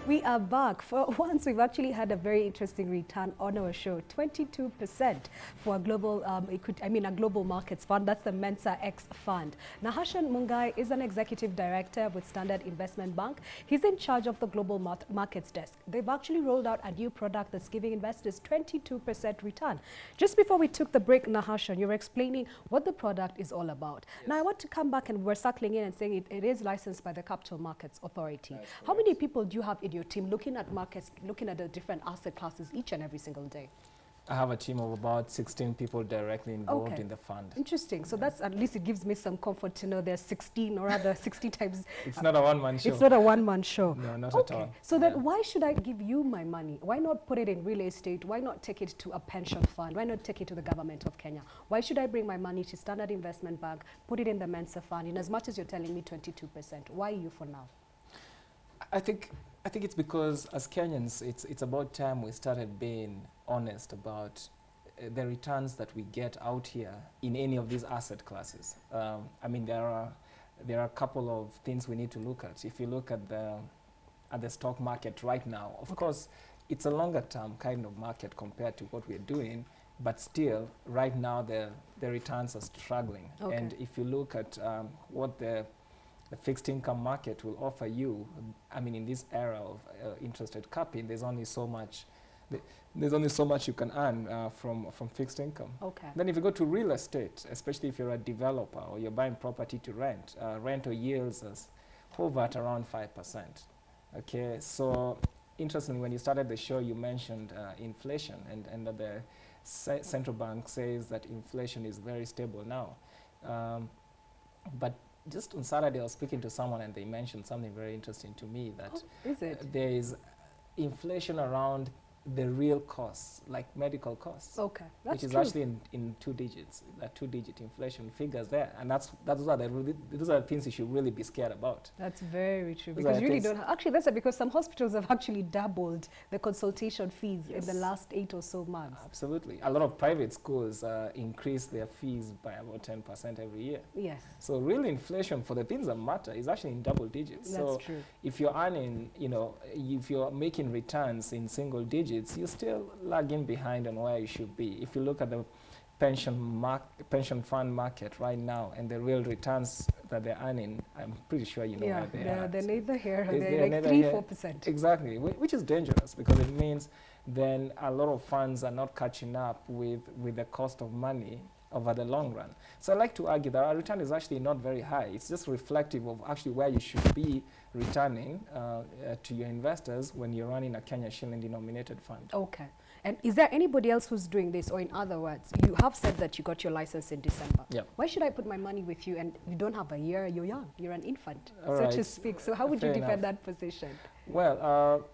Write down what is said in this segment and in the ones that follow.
We are back. For once, we've actually had a very interesting return on our show. 22% for a global, a global markets fund. That's the Mensa X fund. Nahashon Mungai is an executive director with Standard Investment Bank. He's in charge of the global markets desk. They've actually rolled out a new product that's giving investors 22% return. Just before we took the break, Nahashon, you were explaining what the product is all about. Yes. Now, I want to come back, and we're circling in and saying it is licensed by the Capital Markets Authority. How many people do you have in your team looking at markets, looking at the different asset classes each and every single day? I have a team of about 16 people directly involved in the fund. Interesting. So that's, at least it gives me some comfort to know there's 16 or rather 60 times. It's not a one-man show. It's not a one-man show. No, not at all. So then why should I give you my money? Why not put it in real estate? Why not take it to a pension fund? Why not take it to the government of Kenya? Why should I bring my money to Standard Investment Bank, put it in the Mensa fund, in as much as you're telling me 22%? Why you for now? I think it's because as Kenyans, it's about time we started being honest about the returns that we get out here in any of these asset classes. I mean, there are a couple of things we need to look at. If you look at the stock market right now, of course, it's a longer term kind of market compared to what we're doing, but still, right now, the returns are struggling. And if you look at what the fixed income market will offer you, I mean, in this era of interest rate capping, there's only so much you can earn from fixed income. Then if you go to real estate, especially if you're a developer or you're buying property to rent, rental yields hover at around 5%. Okay, so interestingly, when you started the show, you mentioned inflation, and that the central bank says that inflation is very stable now. But just on Saturday, I was speaking to someone and they mentioned something very interesting to me, that there is inflation around the real costs, like medical costs, which is actually in 2 digits, that 2-digit inflation figures there, and those are the things you should really be scared about. That's very true, because you really don't actually. That's because some hospitals have actually doubled the consultation fees in the last 8 or so months. Absolutely, a lot of private schools increase their fees by about 10% every year. Yes. So real inflation for the things that matter is actually in double digits. That's true. If you're earning, if you're making returns in single digits, you're still lagging behind on where you should be. If you look at the pension fund market right now and the real returns that they're earning, I'm pretty sure you know where they are. They're neither here nor there, like 3–4%. Exactly, which is dangerous, because it means then a lot of funds are not catching up with the cost of money over the long run. So I like to argue that our return is actually not very high. It's just reflective of actually where you should be returning to your investors when you're running a Kenya shilling denominated fund. Okay. And is there anybody else who's doing this? Or in other words, you have said that you got your license in December. Yep. Why should I put my money with you and you don't have a year, you're young, you're an infant, so to speak. So how would you defend that position? Well,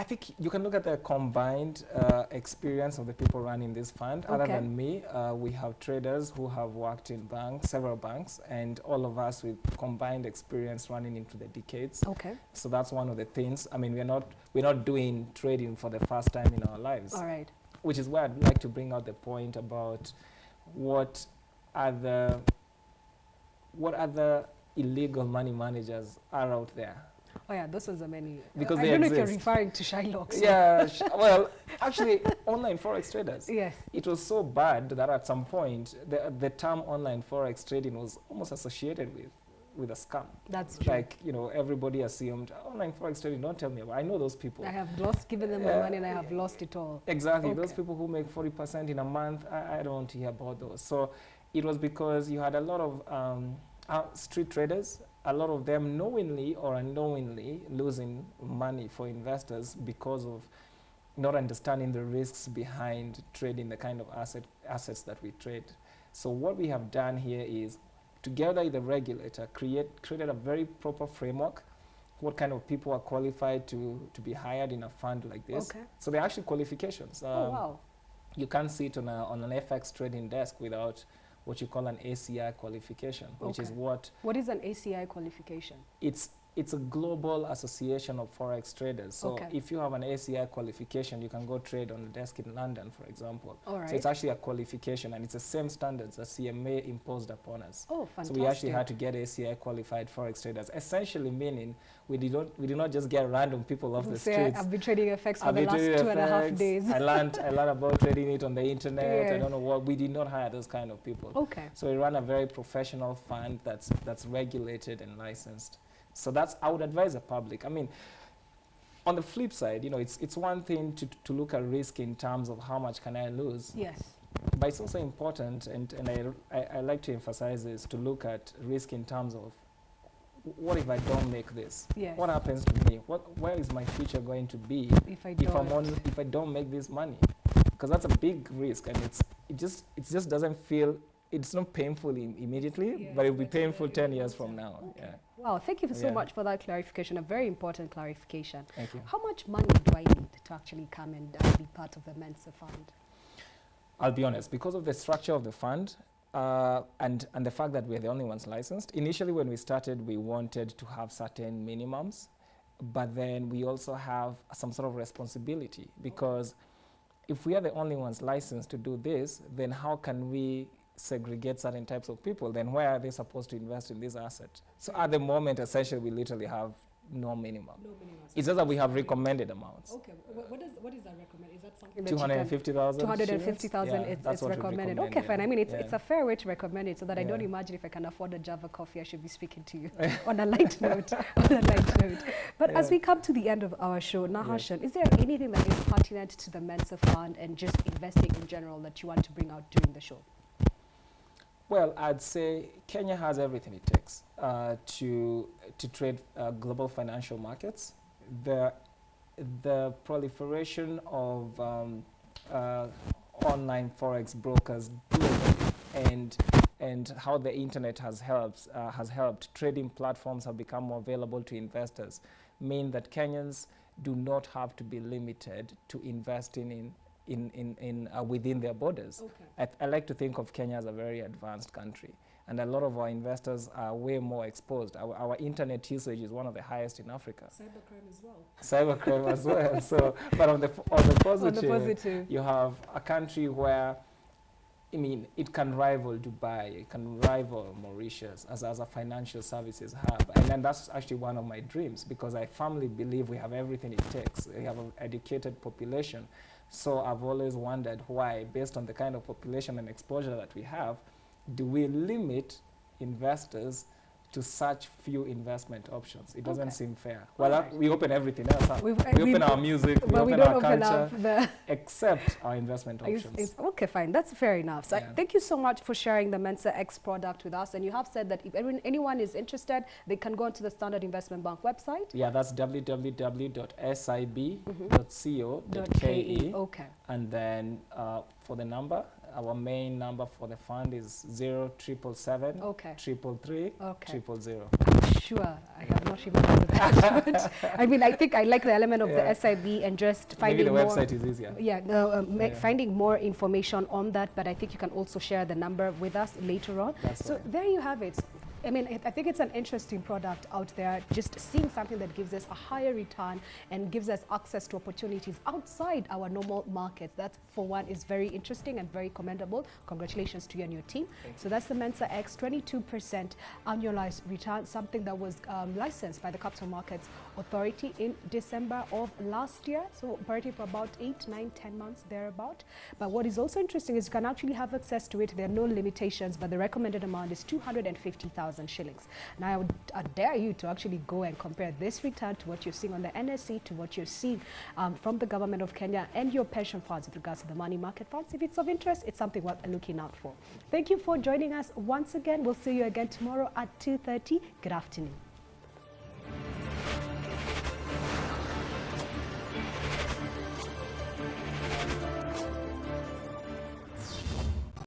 I think you can look at the combined experience of the people running this fund. Other than me, we have traders who have worked in banks, several banks, and all of us with combined experience running into the decades. So that's one of the things. I mean, we're not doing trading for the first time in our lives. All right. Which is where I'd like to bring out the point about what other illegal money managers are out there. Oh yeah, those ones are many. Because I don't know if you're referring to Shylocks. Yeah, well, actually, online forex traders. Yes. It was so bad that at some point, the term online forex trading was almost associated with a scam. That's true. Like, everybody assumed, online forex trading, don't tell me about it. I know those people. I have given them my money and I have lost it all. Exactly. Those people who make 40% in a month, I don't want to hear about those. So it was because you had a lot of street traders, a lot of them knowingly or unknowingly losing money for investors because of not understanding the risks behind trading the kind of assets that we trade. So what we have done here is, together with the regulator, created a very proper framework, what kind of people are qualified to be hired in a fund like this. So there are actually qualifications. You can't sit on an FX trading desk without what you call an ACI qualification, which is what... What is an ACI qualification? It's it's a global association of forex traders. So Okay. if you have an ACI qualification, you can go trade on the desk in London, for example. All right. So it's actually a qualification, and it's the same standards that CMA imposed upon us. Oh, fantastic. So we actually had to get ACI qualified forex traders, essentially meaning we did not just get random people off the Say, streets. I've been trading FX for I've the been last trading 2.5 FX. days. I learned about trading it on the internet. Yeah. I don't know what. We did not hire those kind of people. Okay. So we run a very professional fund that's regulated and licensed. So that's, I would advise the public. I mean, on the flip side, you know, it's one thing to look at risk in terms of how much can I lose. Yes. But it's also important, and I like to emphasize this, to look at risk in terms of what if I don't make this? Yes. What happens to me? Where is my future going to be If I if I don't make this money? Because that's a big risk, and it just doesn't feel, it's not painful immediately, Yes, but it'll be but painful 10 long years term. from now. Okay. Yeah. Wow, thank you so Yeah. much for that clarification, a very important clarification. Thank you. How much money do I need to actually come and be part of the Mensa Fund? I'll be honest, because of the structure of the fund and the fact that we're the only ones licensed, initially when we started, we wanted to have certain minimums, but then we also have some sort of responsibility, because if we are the only ones licensed to do this, then how can we segregate certain types of people? Then where are they supposed to invest in this asset? So at the moment, essentially, we literally have no minimum. No minimum. It's just that we have recommended amounts. Okay, what is that recommend? Is that something that 250,000. 250,000, it's what we recommended. recommend, Okay, fine. I mean, it's yeah. a fair way to recommend it, so that I don't Yeah. imagine if I can afford a Java coffee, I should be speaking to you on a light note. On a light note. But as Yeah. we come to the end of our show, Nahashon, is there anything that is pertinent to the Mensa Fund and just investing in general that you want to bring out during the show? Well, I'd say Kenya has everything it takes to trade global financial markets. The proliferation of online forex brokers globally, and how the internet has helped trading platforms have become more available to investors, mean that Kenyans do not have to be limited to investing within their borders. Okay. I like to think of Kenya as a very advanced country, and a lot of our investors are way more exposed. Our internet usage is one of the highest in Africa. Cybercrime as well. Cybercrime as well. So, but on the positive, you have a country where, I mean, it can rival Dubai, it can rival Mauritius as a financial services hub. And then that's actually one of my dreams, because I firmly believe we have everything it takes. We have an educated population. So I've always wondered why, based on the kind of population and exposure that we have, do we limit investors to such few investment options? It doesn't seem fair. Well, right. We open everything else up. We we open our music, we but we open don't our open culture, up except our investment options. Okay, fine. That's fair enough. So Yeah. thank you so much for sharing the Mensa X product with us. And you have said that if anyone is interested, they can go onto the Standard Investment Bank website. Yeah, that's www.sib.co.ke. Okay. And then for the number, our main number for the fund is 0777 Okay. 333 Okay. 000. Sure, I have not even heard of that. But I mean, I think I like the element of Yeah. the SIB and just Maybe finding the more. website is easier. Yeah, Yeah. finding more information on that, but I think you can also share the number with us later on. That's So right. there you have it. I mean, I think it's an interesting product out there, just seeing something that gives us a higher return and gives us access to opportunities outside our normal markets. That, for one, is very interesting and very commendable. Congratulations to you and your team. So that's the Mensa X, 22% annualized return, something that was licensed by the Capital Markets Authority in December of last year. So operating for about 8, 9, 10 months thereabout. But what is also interesting is you can actually have access to it. There are no limitations, but the recommended amount is 250,000 shillings. Now, I dare you to actually go and compare this return to what you're seeing on the NSE, to what you're seeing from the government of Kenya and your pension funds with regards to the money market funds. If it's of interest, it's something worth looking out for. Thank you for joining us once again. We'll see you again tomorrow at 2:30. Good afternoon.